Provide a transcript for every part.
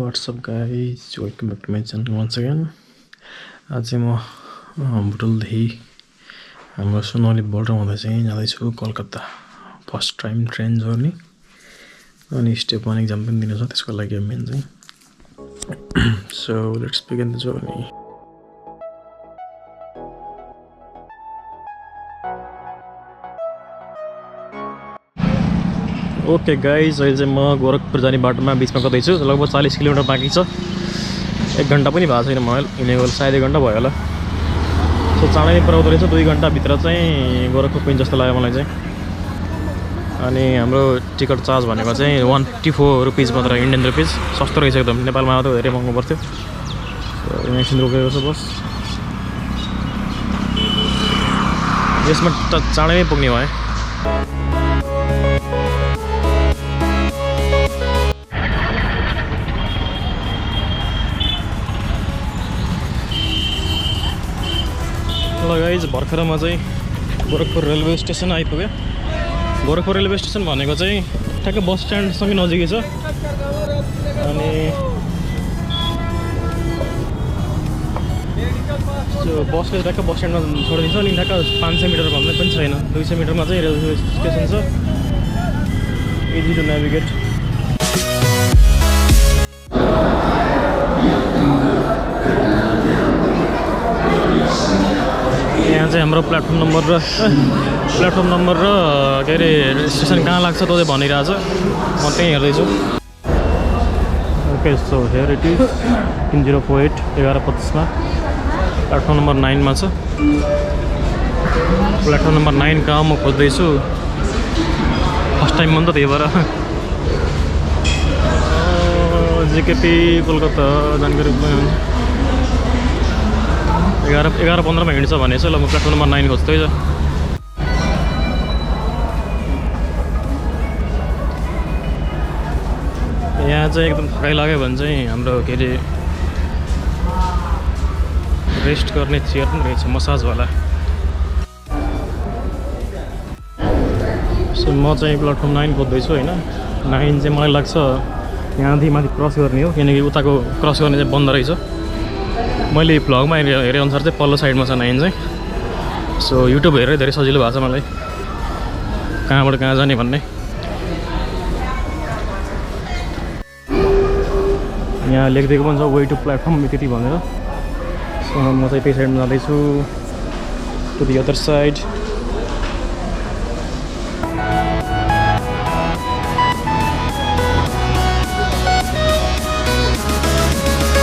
What's up guys, welcome back to my channel once again. आज चाहिँ म बुटुलदेखि हाम्रो सुनौली बोर्डर हुँदै चाहिँ जाँदैछु Kolkata. First time train journey अनि स्टेप 1 एक्जाम पनि दिनु छ, त्यसको लागि मेन चाहिँ so let's begin the journey. Okay guys, अहिले चाहिँ म गोरखपुर जाने बाटोमा बिचमा कतैछु। लगभग 40 किलोमिटर बाँकी छ। 1 घन्टा पनि भएको छैन म हिँडेको, सायद 1 घन्टा भयो होला। सो चाँडै नै पुऱ्याउँदो रहेछ, 2 घन्टाभित्र चाहिँ गोरखपुर पुग्छ जस्तो लाग्यो मलाई चाहिँ। अनि हाम्रो टिकट चार्ज भनेको चाहिँ 154 रुपिस मात्र, इन्डियन रुपिस। सस्तो रहेछ एकदम, नेपालमा त धेरै महँगो पर्थ्यो। सो एकछिन रोकेको छ बस। यसमा चाँडै नै पुग्ने भयो। गाइज भर्खर म चाहिँ गोरखपुर रेलवे स्टेसन आइपुगेँ। गोरखपुर रेलवे स्टेसन भनेको चाहिँ ठ्याक्कै बस स्ट्यान्डसँगै नजिकै छ। अनि त्यो बसले ठ्याक्कै बस स्ट्यान्डमा छोडिदिन्छ। अनि ठ्याक्क 500 मिटर भन्दै पनि छैन, 200 मिटरमा चाहिँ रेलवे स्टेसन छ। Easy to navigate. यहाँ चाहिँ हाम्रो प्लेटफर्म नम्बर र के अरे स्टेसन कहाँ लाग्छ त्यो चाहिँ भनिरहेछ। म त्यहीँ हेर्दैछु। Okay, so here it is 3048 11:25 मा प्लेटफर्म नम्बर 9 मा छ। प्लेटफर्म नम्बर 9 कहाँ म खोज्दैछु, फर्स्ट टाइम मन त त्यही भएर। जिकेपी कोलकाता जानकारी 11:15 मा हिँड्छ भनेछ। ल म प्लेटफर्म नम्बर 9 खोज्दै छ। यहाँ चाहिँ एकदम थकाइ लाग्यो भने चाहिँ हाम्रो के अरे रेस्ट गर्ने चेयर पनि रहेछ, मसाजवाला। सो म चाहिँ प्लेटफर्म 9 खोज्दैछु होइन। 9 चाहिँ मलाई लाग्छ यहाँदेखि माथि क्रस गर्ने हो, किनकि उताको क्रस गर्ने चाहिँ बन्द रहेछ। मैले भ्लगमा हेरे अनुसार चाहिँ पल्लो साइडमा छ 9 चाहिँ। सो युट्युब हेरेर धेरै सजिलो भएको छ मलाई कहाँबाट कहाँ जाने भन्ने। यहाँ लेखिदिएको पनि छ वे टु प्लेटफर्म यति भनेर। सो म चाहिँ त्यही साइडमा जाँदैछु, टु दि अदर साइड।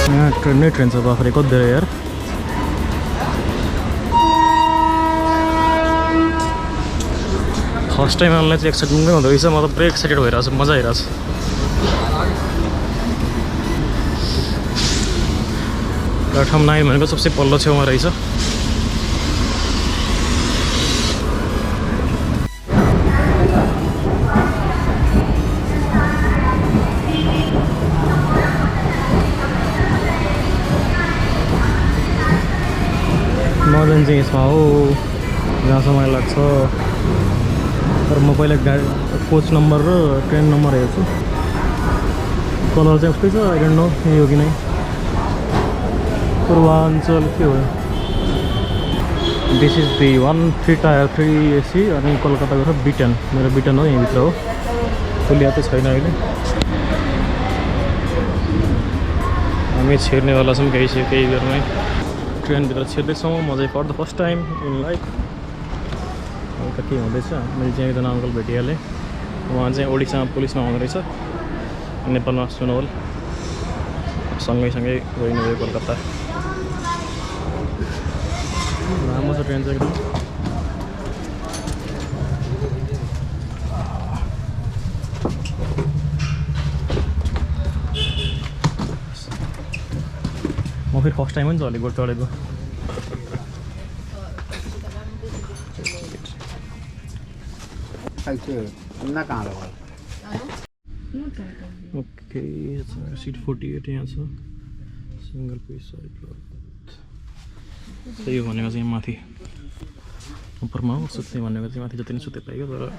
यहाँ ट्रेन छ बाख्रे, कति धेरै यार। फर्स्ट टाइम आउनुलाई चाहिँ एक्साइटमेन्ट पनि हुँदो रहेछ। म त पुरै एक्साइटेड भइरहेको छु, मजा आइरहेको छ। प्लेटफर्म 9 भनेको सबसे पल्लो छेउमा रहेछ। मजन चाहिँ यसमा हो जहाँसम्म मलाई लाग्छ। तर म पहिला कोच नम्बर र ट्रेन नम्बर हेर्छु। कलर चाहिँ उस्तै छ, आई डोन्ट नो यही हो कि नै। पूर्वाञ्चल के हो, this is the 1 tyre 3 AC। अनि कोलकाताको छ B10। मेरो B10 हो, यहीँभित्र हो। खुलिया त छैन अहिले। हामी छिर्नेवाला छौँ केही बेरमै। ट्रेनभित्र छिर्दैछौँ म चाहिँ for the first time in life. हल्का के हुँदैछ, मैले चाहिँ एकजना अङ्कल भेटिहालेँ। उहाँ चाहिँ ओडिसामा पुलिसमा हुँदो रहेछ, नेपालमा सुनौल। सँगै गइनु भयो कोलकाता। लामो छ ट्रेन चाहिँ एकदम। म फेरि फर्स्ट टाइम पनि चलेको चढेको। ओके, सिट 48 यहाँ छ, सिंगल पिस साइड। त्यही हो भनेको चाहिँ माथि उपरमा हो, सुत्ने भनेको चाहिँ माथि जति नै सुते पाइयो। तर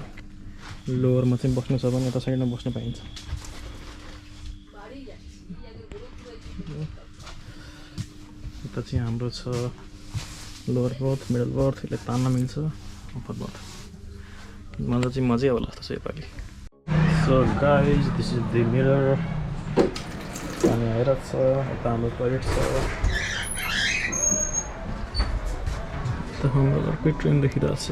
लोवरमा चाहिँ बस्नु छ भने यता साइडमा बस्न पाइन्छ। यता चाहिँ हाम्रो छ लोवर बर्थ मिडल बर्थ यसले तान्न मिल्छ अप्पर बर्थ मजा चाहिँ मजै होला जस्तो छ योपालि so guys this is the mirror पानी आइरहेको छ यता हाम्रो टोइलेट छ यता हाम्रो अर्कै ट्रेन देखिरहेको छ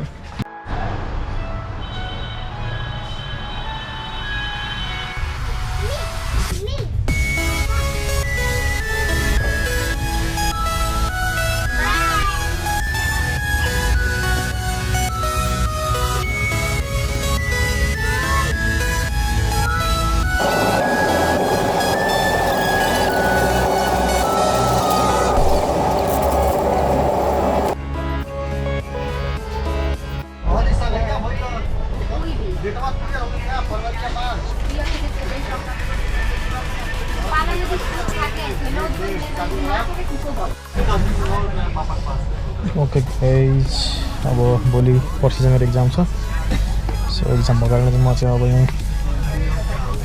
ओके गाइज अब भोलि पर्सिसँग मेरो एक्जाम छ सो एक्जाम भएको कारणले चाहिँ म चाहिँ अब यहाँ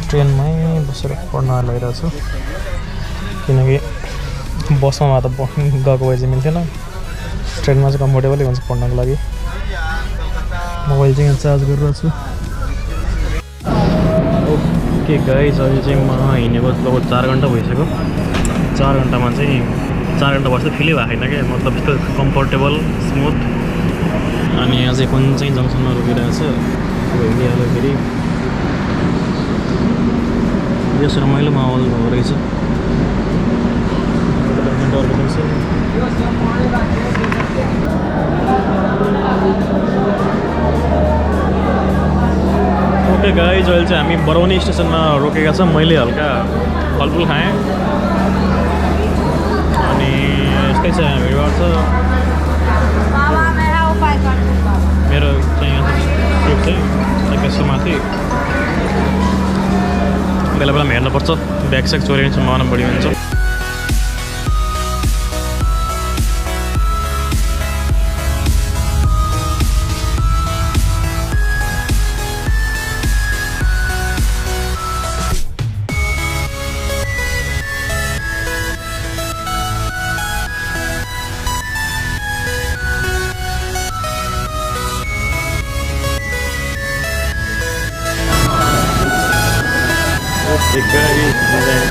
ट्रेनमै बसेर पढ्न लागिरहेको छु किनकि बसमा त गएको भए चाहिँ मिल्थेन ट्रेनमा चाहिँ कम्फोर्टेबलै हुन्छ पढ्नको लागि मोबाइल चाहिँ यहाँ चार्ज गरिरहेको छु ओके गाइज अहिले चाहिँ म हिँडेको लगभग 4 घन्टा भइसक्यो 4 घन्टामा चाहिँ 4 घन्टा बस्दा फिलै भएको छैन क्या मतलब यस्तो कम्फोर्टेबल स्मुथ अनि यहाँ चाहिँ कुन चाहिँ जङ्सनमा रोकिरहेको छ अब हिँडिहाल्यो फेरि यस रमाइलो माहौल भएको रहेछ ओके गाइज अहिले चाहिँ हामी बरौनी स्टेसनमा रोकेका छौँ मैले हल्का फलफुल खाएँ अनि यस्तै छ यहाँ भिडभाड छ मेरो चाहिँ यहाँ ट्रिप चाहिँ एक्काइसको माथि बेला बेलामा हेर्नुपर्छ ब्याग स्याग चोरिने सम्भावना बढी हुन्छ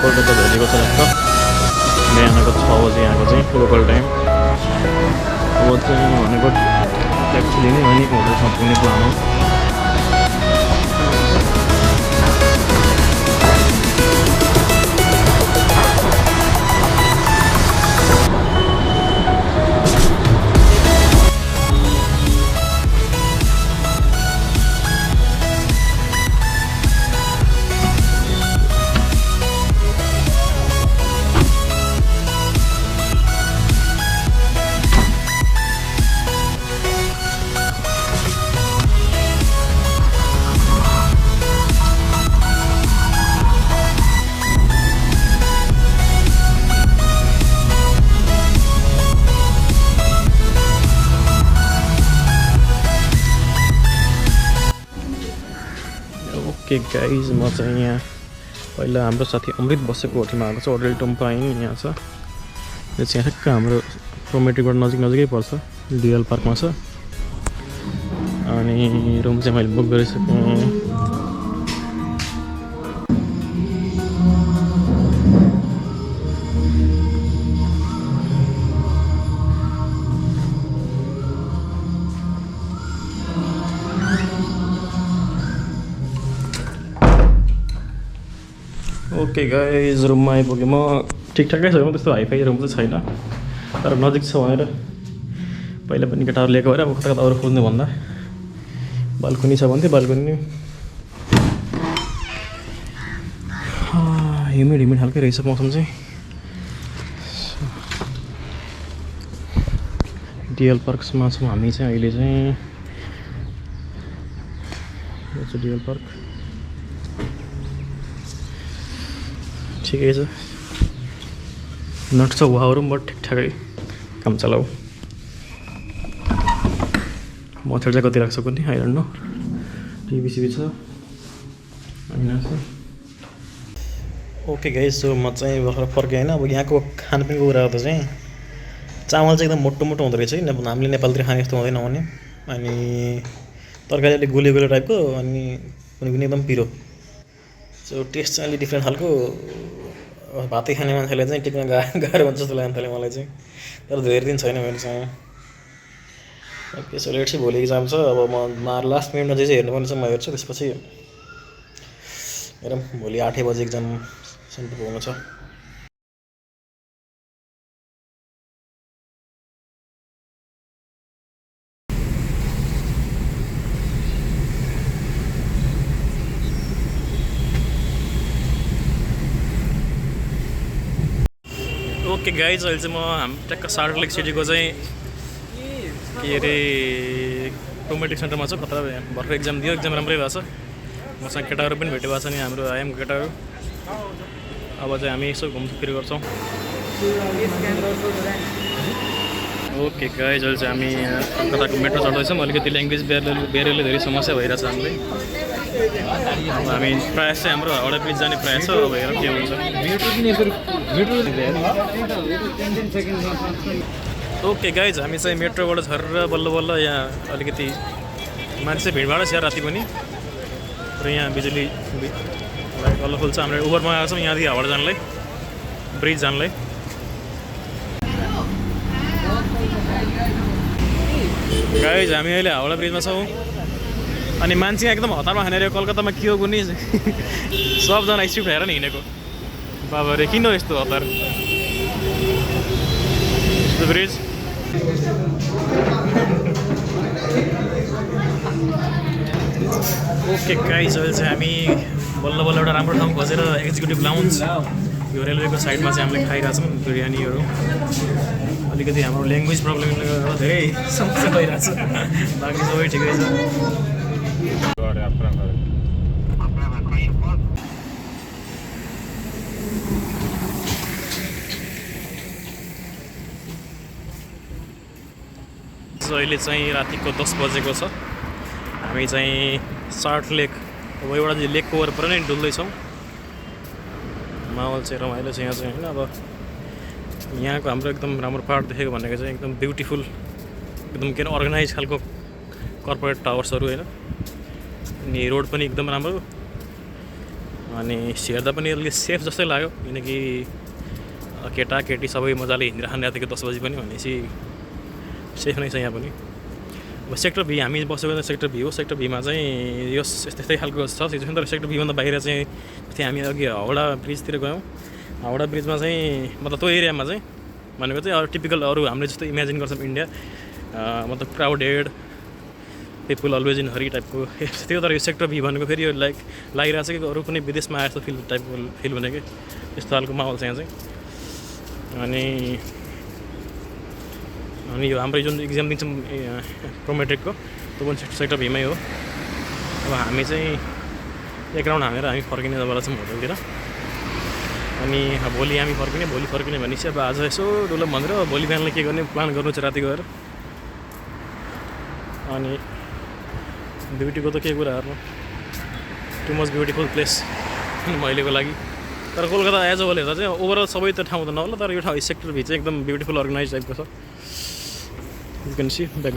कोलकाता भेटेको छ जस्तो बिहानको 6 बजी यहाँको चाहिँ लोकल टाइम अब चाहिँ भनेको ट्याक्सी लिने अनि होटलसम्म पुग्ने प्लान हो ओके गाइज म चाहिँ यहाँ पहिला हाम्रो साथी अमृत बसेको होटलमा आएको छ होटल टम्पाइन यहाँ छ यो चाहिँ ठ्याक्क हाम्रो प्रोमेट्रीबाट नजिकै पर्छ डिएल पार्कमा छ अनि रुम चाहिँ मैले बुक गरिसकेँ ओके गाइज रुममा आइपुगेँ म ठिकठाकै छ त्यस्तो हाइफाई रुम चाहिँ छैन तर नजिक छ भनेर पहिला पनि केटाहरू लिएको भएर अब कता कता अरू खोज्नु भन्दा बाल्कनी छ भन्थ्यो बाल्कनी ह्युमिड खालकै रहेछ मौसम चाहिँ डिएल पार्क्समा छौँ हामी चाहिँ अहिले चाहिँ यो चाहिँ डिएल पार्क ठिकै छ नट छ वाहरू बट ठिकठाकै काम चलाऊ मच्छर चाहिँ कति लाग्छ कुनै I don't know TV CV छ होइन छ ओके गाइस, सो म चाहिँ भर्खर फर्केँ होइन। अब यहाँको खानपिनको कुरा गर्दा चाहिँ चामल चाहिँ एकदम मोटो मोटो हुँदो रहेछ कि हामीले नेपालतिर खाने जस्तो हुँदैन भने। अनि तरकारी अलिक गोले गोले टाइपको, अनि कुनै पनि एकदम पिरो। सो टेस्ट चाहिँ अलिक डिफ्रेन्ट खालको। भातै खाने मान्छेलाई चाहिँ टिक्न गाह्रो हुन्छ जस्तो लाग्यो मलाई चाहिँ। तर धेरै दिन छैन मेरो चाहिँ। ओके, सो लेट्स भोलि इक्जाम छ। अब म लास्ट मिनटमा जे हेर्नुपर्ने छ म हेर्छु, त्यसपछि हेरौँ। भोलि 8 बजे इक्जाम सेन्टर पुग्नु छ। ओके गाइज, अहिले चाहिँ म ट्याक्क साल्ट लेक सिटीको चाहिँ के अरे टोमेटिक सेन्टरमा छ। कता भर्खर इक्जाम दियो, इक्जाम राम्रै भएको छ। मसँग केटाहरू पनि भेट्यो भएको छ नि, हाम्रो आइएमको केटाहरू। अब चाहिँ हामी यसो घुमफिर गर्छौँ। ओके गाइज, अहिले चाहिँ हामी कलकत्ताको मेट्रो चढ्दैछौँ। अलिकति ल्याङ्ग्वेज बेरियरले धेरै समस्या भइरहेछ हामीलाई। अब हामी प्रायः चाहिँ हाम्रो हाउडा ब्रिज जाने प्रयास छ। अब हेरौँ के हुन्छ। ओके गाइज, हामी चाहिँ मेट्रोबाट झरेर बल्ल बल्ल यहाँ अलिकति मान्छे भिडभाड छ राति पनि। र यहाँ बिजुली लाइट कलरफुल छ। हामीले उबरमा आएको छौँ यहाँदेखि हाउडा जानलाई, ब्रिज जानलाई। गाइज, हामी अहिले हाउडा ब्रिजमा छौँ। अनि मान्छे एकदम हतारमा खानेर कलकत्तामा के हो कुनै सबजना स्ट्रिप्ट हेरेर नि हिँडेको। बाबा रे, किन यस्तो हतार ब्रिज। ओके गाइज, अहिले चाहिँ हामी बल्ल बल्ल एउटा राम्रो ठाउँ खोजेर एक्जिक्युटिभ लाउन्ज, यो रेलवेको साइडमा चाहिँ हामीले खाइरहेछौँ बिरयानीहरू। अलिकति हाम्रो ल्याङ्ग्वेज प्रब्लमले गर्दा धेरै समस्या भइरहेछ, बाँकी सबै ठिकै छ। अहिले चाहिँ रातिको 10 बजेको छ। हामी चाहिँ साल्ट लेक, अब एउटा चाहिँ लेकको वरपर नै डुल्दैछौँ। माहौल चाहिँ रमाइलो छ यहाँ चाहिँ होइन। अब यहाँको हाम्रो एकदम राम्रो पार्ट देखेको भनेको चाहिँ एकदम ब्युटिफुल, एकदम के अरे अर्गनाइज खालको कर्पोरेट टावर्सहरू होइन। अनि रोड पनि एकदम राम्रो, अनि हेर्दा पनि अलिक सेफ जस्तै लाग्यो। किनकि केटाकेटी सबै मजाले हिँडिरहने रातिको 10 बजी पनि भनेपछि सेफ नै छ यहाँ पनि। अब सेक्टर भी हामी बसेको चाहिँ सेक्टर भी हो। सेक्टर भीमा चाहिँ यो त्यस्तै खालको छ सिचुएसन। तर सेक्टर भीभन्दा बाहिर चाहिँ त्यो हामी अघि हाउडा ब्रिजतिर गयौँ। हाउडा ब्रिजमा चाहिँ मतलब त्यो एरियामा चाहिँ भनेको चाहिँ अरू टिपिकल अरू हामीले जस्तो इमेजिन गर्छौँ इन्डिया, मतलब क्राउडेड पिपुल अलवेज इन हरी टाइपको थियो। तर यो सेक्टर भी भनेको फेरि यो लागिरहेको छ कि अरू कुनै विदेशमा आएको फिल टाइपको फिल हुने कि त्यस्तो खालको माहौल छ यहाँ चाहिँ। अनि यो हाम्रो जुन इक्जाम दिन्छौँ प्रोमेट्रिकको, त्यो पनि सेक्टर भीमै हो। अब हामी चाहिँ एक राउन्ड हानेर हामी फर्किने जग्गा छौँ होटलतिर। अनि भोलि हामी भोलि फर्किने भनेपछि अब आज यसो डुलम भनेर भोलि बिहानलाई के गर्ने प्लान गर्नु छ राति गएर। अनि ब्युटीको त के कुरा हेर्नु, टु मच ब्युटिफुल प्लेस अहिलेको लागि। तर कोलकाता एज अ होल हेर्दा चाहिँ ओभरअल सबै त ठाउँ त नहोला, तर यो ठाउँ सेक्टर भी चाहिँ एकदम ब्युटिफुल अर्गनाइज टाइपको छ। You can see back.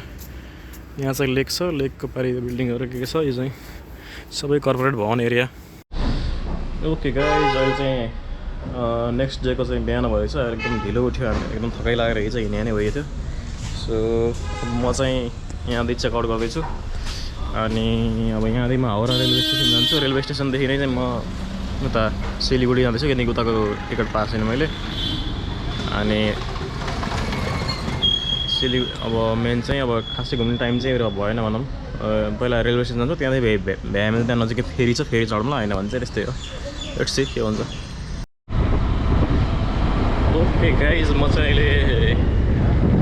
यहाँ चाहिँ लेक छ, लेकको पारि बिल्डिङहरू के छ। यो चाहिँ सबै कर्पोरेट भवन एरिया। ओके गाइज, अहिले चाहिँ नेक्स्ट डेको चाहिँ बिहान भएछ। एकदम ढिलो उठ्यो, एकदम थकाइ लागेर हिजो हिँड्ने नै भएको थियो। सो म चाहिँ यहाँदेखि चेकआउट गर्दैछु। अनि अब यहाँदेखि म हाउडा रेलवे स्टेसन जान्छु। रेलवे स्टेसनदेखि नै चाहिँ म उता सिलगढी जाँदैछु, किनकि उताको टिकट पाएको छैन मैले। अनि अब मेन चाहिँ अब खासै घुम्ने टाइम चाहिँ भएन भनौँ। पहिला रेलवे स्टेसन जान्छु, त्यहाँदेखि भ्याएमले त्यहाँ नजिकै फेरि छ, फेरि चढौँला होइन भने चाहिँ त्यस्तै हो। लेट्स सी के हुन्छ। ओके गाइज, म चाहिँ अहिले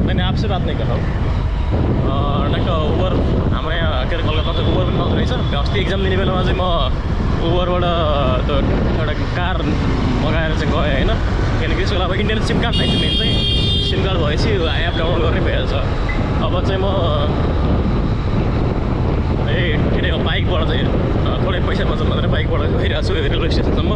मैंने आपसे बात नहीं कर रहा हूँ। उबर हाम्रो यहाँ के अरे कलकत्ता चाहिँ उबर पनि पाउँदो रहेछ। अस्ति इक्जाम दिने बेलामा चाहिँ म उबरबाट त्यो एउटा कार मगाएर चाहिँ गएँ होइन। किनकि त्यसको अब इन्डियन सिम कार्ड चाहिन्छ। मेन चाहिँ सिम कार्ड भएपछि एप डाउनलोड गर्ने भइहाल्छ। अब चाहिँ म ठिकैको बाइकबाट चाहिँ थोरै पैसा बचत मात्रै बाइकबाट गइरहेको छु रेलवे स्टेसनसम्म।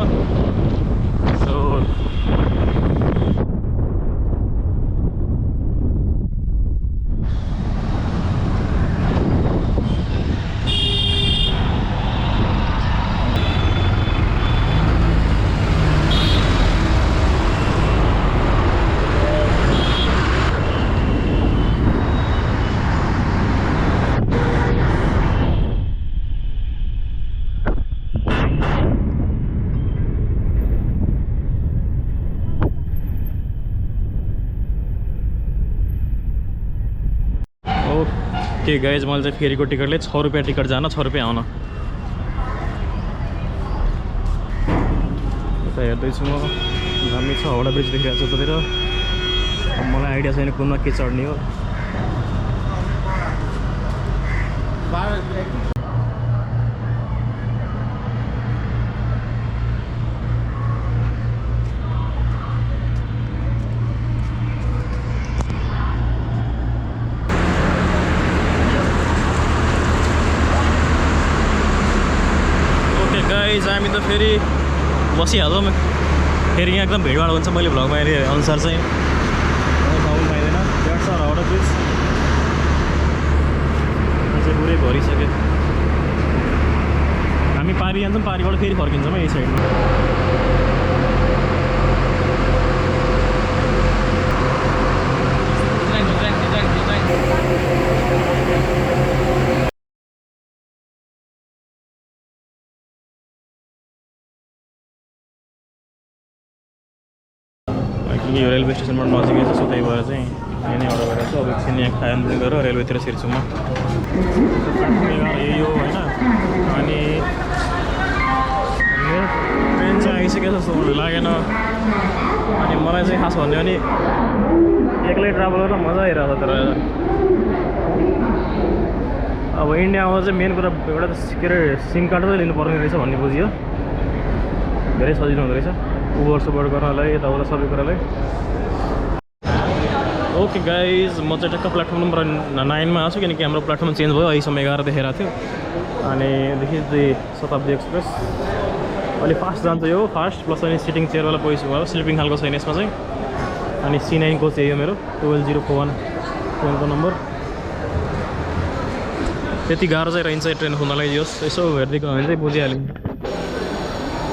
ओके गाइज मैले चाहिँ फेरीको टिकटले 6 रुपियाँ टिकट जान 6 रुपियाँ आउन यता हेर्दैछु म दामी छ हाउडा ब्रिज देखिरहेको छु उतातिर मलाई आइडिया छैन कुनमा के चढ्ने हो हामी त फेरि बसिहालौँ फेरि यहाँ एकदम भिडभाड हुन्छ मैले भ्लगमा हेरे अनुसार चाहिँ पाउनु पाइँदैन द्याट्स आवर हाउडा ब्रिज चाहिँ पुरै भरिसक्यो हामी पारी जान्छौँ पारीबाट फेरि फर्किन्छौँ यही साइडमा यो रेलवे स्टेसनबाट नजिकै छ सो त्यही भएर चाहिँ यहाँ नै अर्डर गरेको छु अब एकछिन यहाँ खान पनि गरेर रेलवेतिर छिर्छु म यही हो होइन अनि ट्रेन चाहिँ आइसकेको जस्तो लागेन अनि मलाई चाहिँ खास भन्यो भने एक्लै ट्राभल गरेर मजा आइरहेको छ तर अब इन्डियामा चाहिँ मेन कुरा एउटा के अरे सिम कार्ड चाहिँ लिनुपर्ने रहेछ भन्ने बुझियो धेरै सजिलो हुँदो रहेछ उबर सुबर गर्नलाई यताउता सबै कुरालाई ओके गाइज म चाहिँ टक्क प्लेटफर्म नम्बर 9 मा आछु किनकि हाम्रो प्लेटफर्म चेन्ज भयो अहिलेसम्म 11 देखेर थियो अनि देखि शताब्दी एक्सप्रेस अलि फास्ट जान्छ यो फास्ट प्लस अनि सिटिङ चेयरवाला पोजिसन भयो स्लिपिङ खालको छैन यसमा चाहिँ अनि C9 को चाहिँ यो मेरो 12041 ट्रेनको नम्बर त्यति गाह्रो चाहिँ रहन्छ ट्रेन हुनलाई यो यसो हेर्दै गयो भने चाहिँ बुझिहाल्यो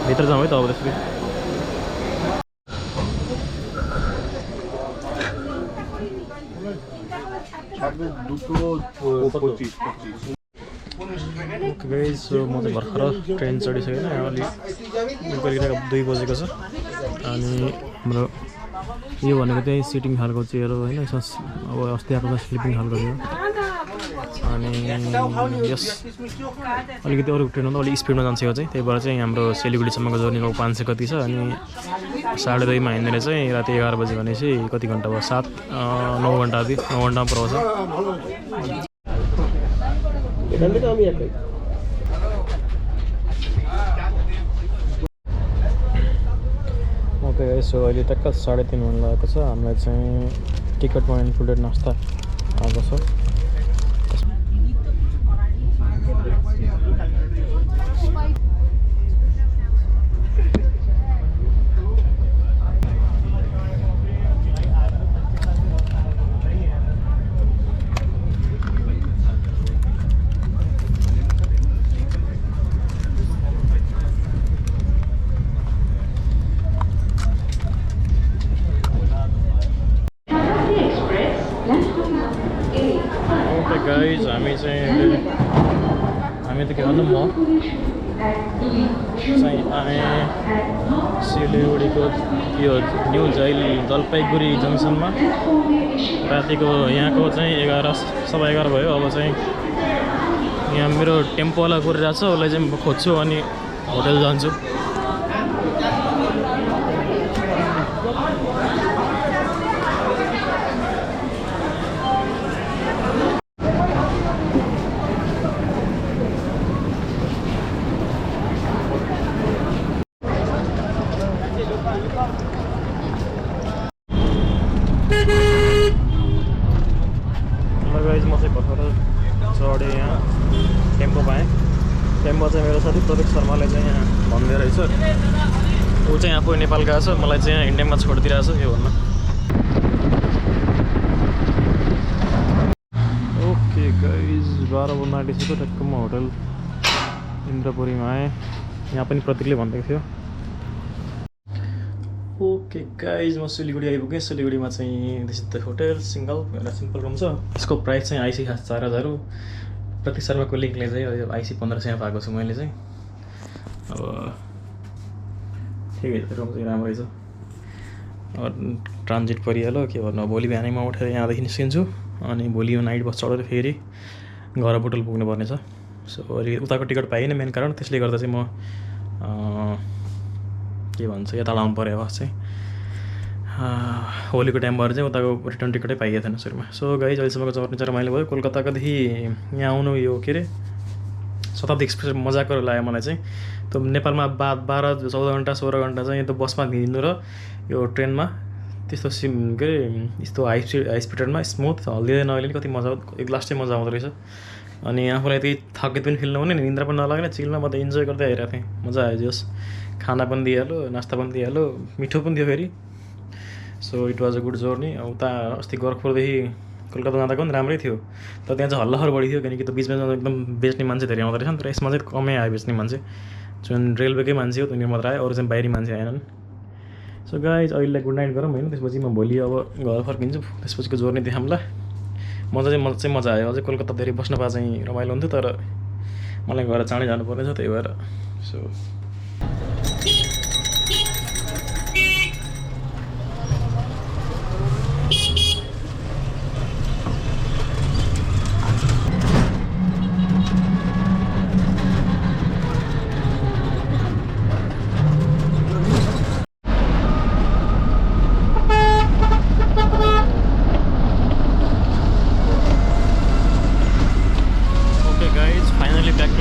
भित्र जाउँ है त अब त्यसपछि गाइज सो म चाहिँ भर्खर ट्रेन चढिसकेँ होइन अलिक बेलुका 2 बजेको छ अनि हाम्रो यो भनेको चाहिँ सिटिङ खालको चेयर हो होइन अब अस्ति आएको छ स्लिपिङ खालको थियो अनि यस अलिकति अरू ट्रेनमा अलिक स्पिडमा जान्छ यो चाहिँ त्यही भएर चाहिँ हाम्रो सिलिगुडीसम्मको जर्नीको 500 कति छ अनि 2:30 मा हिँड्ने चाहिँ राति 11 बजे भनेपछि कति घन्टा भयो 9 घन्टा 9 घन्टामा पुऱ्याउँछ ओके सो अहिले टक्क 3:30 हुन लागेको छ हामीलाई चाहिँ टिकटमा इन्क्लुडेड नास्ता आएको छ गाइज हामी त के भन्नु म चाहिँ आएँ सिलगढीको यो न्यू जलपाइगुडी जङ्सनमा रातिको यहाँको चाहिँ 11:15 भयो अब चाहिँ यहाँ मेरो टेम्पोवाला कुरिरहेको छ उसलाई चाहिँ म खोज्छु अनि होटल जान्छु गाइज म चाहिँ भर्खर चढेँ यहाँ टेम्पो पाएँ टेम्पो चाहिँ मेरो साथी प्रदीप शर्माले चाहिँ यहाँ भन्दै रहेछ ऊ चाहिँ आफू नेपाल गएको छ मलाई चाहिँ यहाँ इन्डियामा छोडिदिरहेको छ के भन्नु ओके गाइज 12 बज्न आँटिसक्यो ठ्याक्क म होटल इन्द्रपुरीमा आएँ यहाँ पनि प्रतीकले भन्दैको थियो ओके गाइज म सिलगढी आइपुगेँ सिलगढीमा चाहिँ दिस इज द होटल एउटा सिम्पल रुम छ यसको प्राइस चाहिँ आइसी खास 4000 हो प्रतीक शर्माको लिङ्कले चाहिँ आइसी 1500 पाएको छु मैले चाहिँ अब ठिकै छ रुम चाहिँ राम्रै छ ट्रान्जिट परिहाल्यो के भन्नु भोलि बिहानैमा उठेर यहाँदेखि निस्किन्छु अनि भोलि नाइट बस चढेर फेरि घर बुटोल पुग्नुपर्ने छ। सो उताको टिकट पाइनँ मेन कारण, त्यसले गर्दा चाहिँ म के भन्छ यता आउनु पऱ्यो अब चाहिँ होलीको टाइम भएर चाहिँ उताको रिटर्न टिकटै पाइएको थिएन सुरुमा। सो गाइज अहिलेसम्मको जर्नी चाहिँ रमाइलो भयो। कोलकाताकोदेखि यहाँ आउनु यो के अरे शताब्दी एक्सप्रेस मजाको लाग्यो मलाई चाहिँ। त्यो नेपालमा 12-14 घन्टा 16 घन्टा चाहिँ त्यो बसमा हिँड्नु र यो ट्रेनमा त्यस्तो के अरे यस्तो हाई स्पिडमा स्मुथ हल्लिँदै नहल्ने कति मजा, एक लास्टै मजा आउँदो रहेछ। अनि आफूलाई त्यही थकित पनि फिल नहुने, निन्द्रा पनि नलाग्ने, चिलमा म त इन्जोय गर्दै आइरहेको थिएँ। मजा आयो जस, खाना पनि दिइहाल्यो, नास्ता पनि दिइहाल्यो, मिठो पनि थियो फेरि। So it was a good journey. उता अस्ति गोरखपुरदेखि कोलकाता जाँदाको पनि राम्रै थियो, तर त्यहाँ चाहिँ हल्लाहर बढी थियो किनकि त्यो बिचमा एकदम बेच्ने मान्छे धेरै आउँदो रहेछ नि। तर यसमा चाहिँ कमै आयो बेच्ने मान्छे, जुन रेलवेकै मान्छे हो उनीहरू मात्र आयो, अरू चाहिँ बाहिरी मान्छे आएनन्। सो गाइज अहिले गुड नाइट गरौँ होइन, त्यसपछि म भोलि अब घर फर्किन्छु, त्यसपछिको जर्नी देखाउँला। मजा आयो। अझै कोलकाता धेरै बस्न पाए चाहिँ रमाइलो हुन्थ्यो, तर मलाई घर चाँडै जानुपर्ने छ, त्यही भएर। सो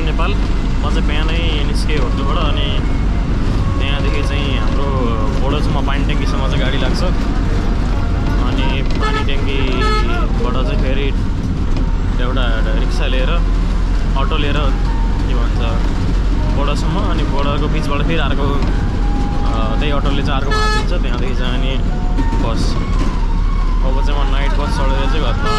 नेपाल म चाहिँ बिहानै निस्केँ होटलबाट, अनि त्यहाँदेखि चाहिँ हाम्रो बोर्डरसम्म पानी ट्याङ्कीसम्म चाहिँ गाडी लाग्छ। अनि पानी ट्याङ्कीबाट चाहिँ फेरि एउटा रिक्सा लिएर अटो लिएर के भन्छ बोर्डरसम्म, अनि बोर्डरको बिचबाट फेरि अर्को त्यही अटोले चाहिँ अर्को भाँचिन्छ, त्यहाँदेखि चाहिँ अनि बस। अब चाहिँ म नाइट बस चढेर चाहिँ घरमा